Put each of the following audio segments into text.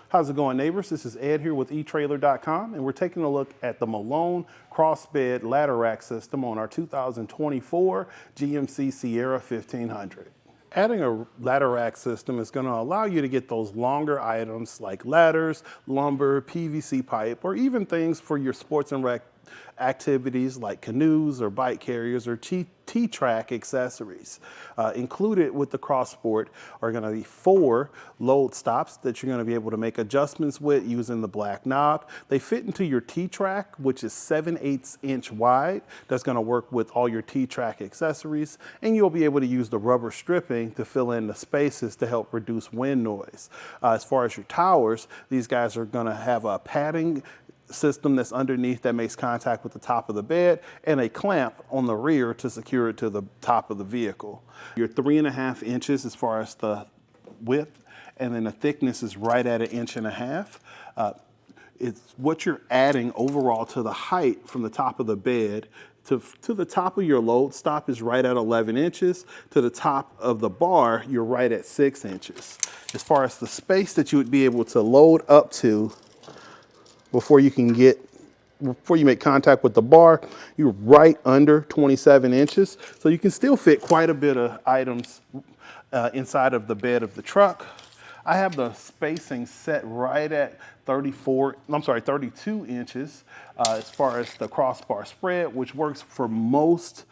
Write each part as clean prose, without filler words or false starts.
How's it going, neighbors? This is Ed here with etrailer.com, and we're taking a look at the Malone CrossBed ladder rack system on our 2024 GMC Sierra 1500. Adding a ladder rack system is going to allow you to get those longer items like ladders, lumber, PVC pipe, or even things for your sports and rec activities like canoes or bike carriers or T-track accessories. Included with the CrossBed are going to be 4 load stops that you're going to be able to make adjustments with using the black knob. They fit into your T-track, which is 7/8 inch wide. That's going to work with all your T-track accessories, and you'll be able to use the rubber stripping to fill in the spaces to help reduce wind noise. As far as your towers, these guys are going to have a padding system that's underneath that makes contact with the top of the bed, and a clamp on the rear to secure it to the top of the vehicle. You're 3.5 inches as far as the width, and then the thickness is right at 1.5 inches. It's what you're adding overall to the height from the top of the bed to the top of your load stop is right at 11 inches. To the top of the bar, you're right at 6 inches. As far as the space that you would be able to load up to before you make contact with the bar, you're right under 27 inches. So you can still fit quite a bit of items inside of the bed of the truck. I have the spacing set right at 32 inches as far as the crossbar spread, which works for most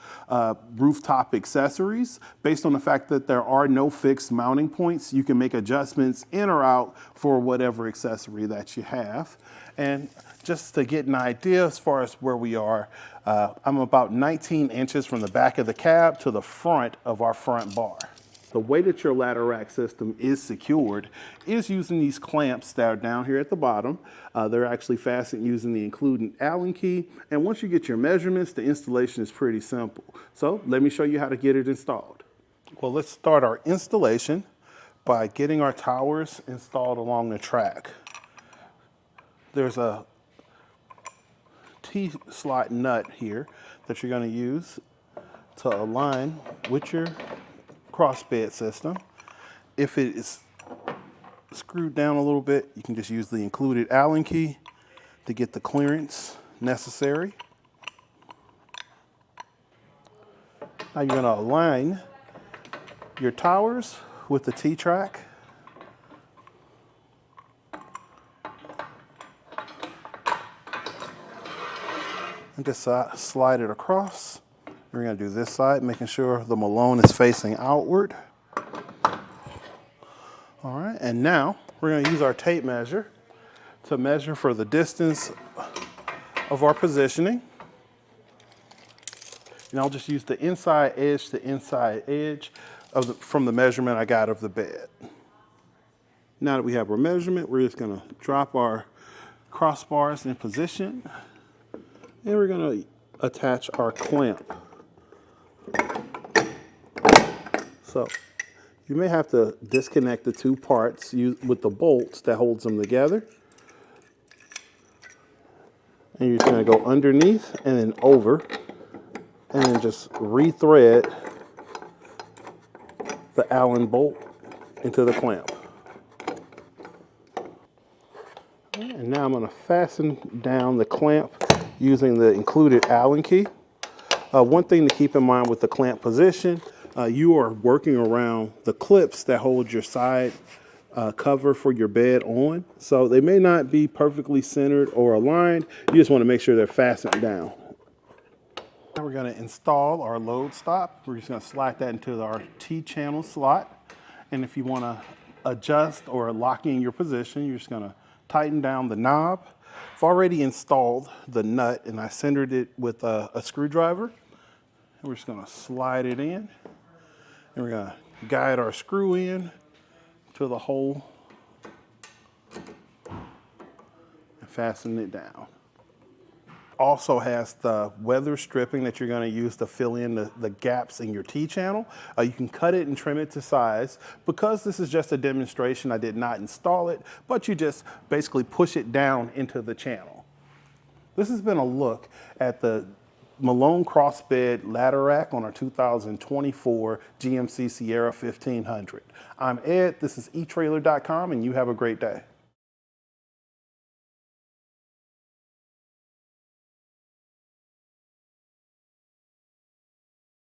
rooftop accessories. Based on the fact that there are no fixed mounting points, you can make adjustments in or out for whatever accessory that you have. And just to get an idea as far as where we are, I'm about 19 inches from the back of the cab to the front of our front bar. The way that your ladder rack system is secured is using these clamps that are down here at the bottom. They're actually fastened using the included Allen key. And once you get your measurements, the installation is pretty simple. So let me show you how to get it installed. Well, let's start our installation by getting our towers installed along the track. There's a T-slot nut here that you're going to use to align with your CrossBed system. If it is screwed down a little bit, you can just use the included Allen key to get the clearance necessary. Now you're going to align your towers with the T-track. And just slide it across. We're going to do this side, making sure the Malone is facing outward. All right, and now we're going to use our tape measure to measure for the distance of our positioning. And I'll just use the inside edge to inside edge from the measurement I got of the bed. Now that we have our measurement, we're just going to drop our crossbars in position. And we're going to attach our clamp. So you may have to disconnect the 2 parts with the bolts that holds them together. And you're just going to go underneath and then over and then just re-thread the Allen bolt into the clamp. And now I'm going to fasten down the clamp using the included Allen key. One thing to keep in mind with the clamp position, you are working around the clips that hold your side cover for your bed on. So they may not be perfectly centered or aligned. You just want to make sure they're fastened down. Now we're going to install our load stop. We're just going to slide that into our T-channel slot. And if you want to adjust or lock in your position, you're just going to tighten down the knob. I've already installed the nut and I centered it with a screwdriver. And we're just going to slide it in. And we're going to guide our screw in to the hole and fasten it down. Also has the weather stripping that you're going to use to fill in the gaps in your T-channel. You can cut it and trim it to size. Because this is just a demonstration, I did not install it, but you just basically push it down into the channel. This has been a look at the Malone CrossBed ladder rack on our 2024 GMC Sierra 1500. I'm Ed, this is etrailer.com, and you have a great day.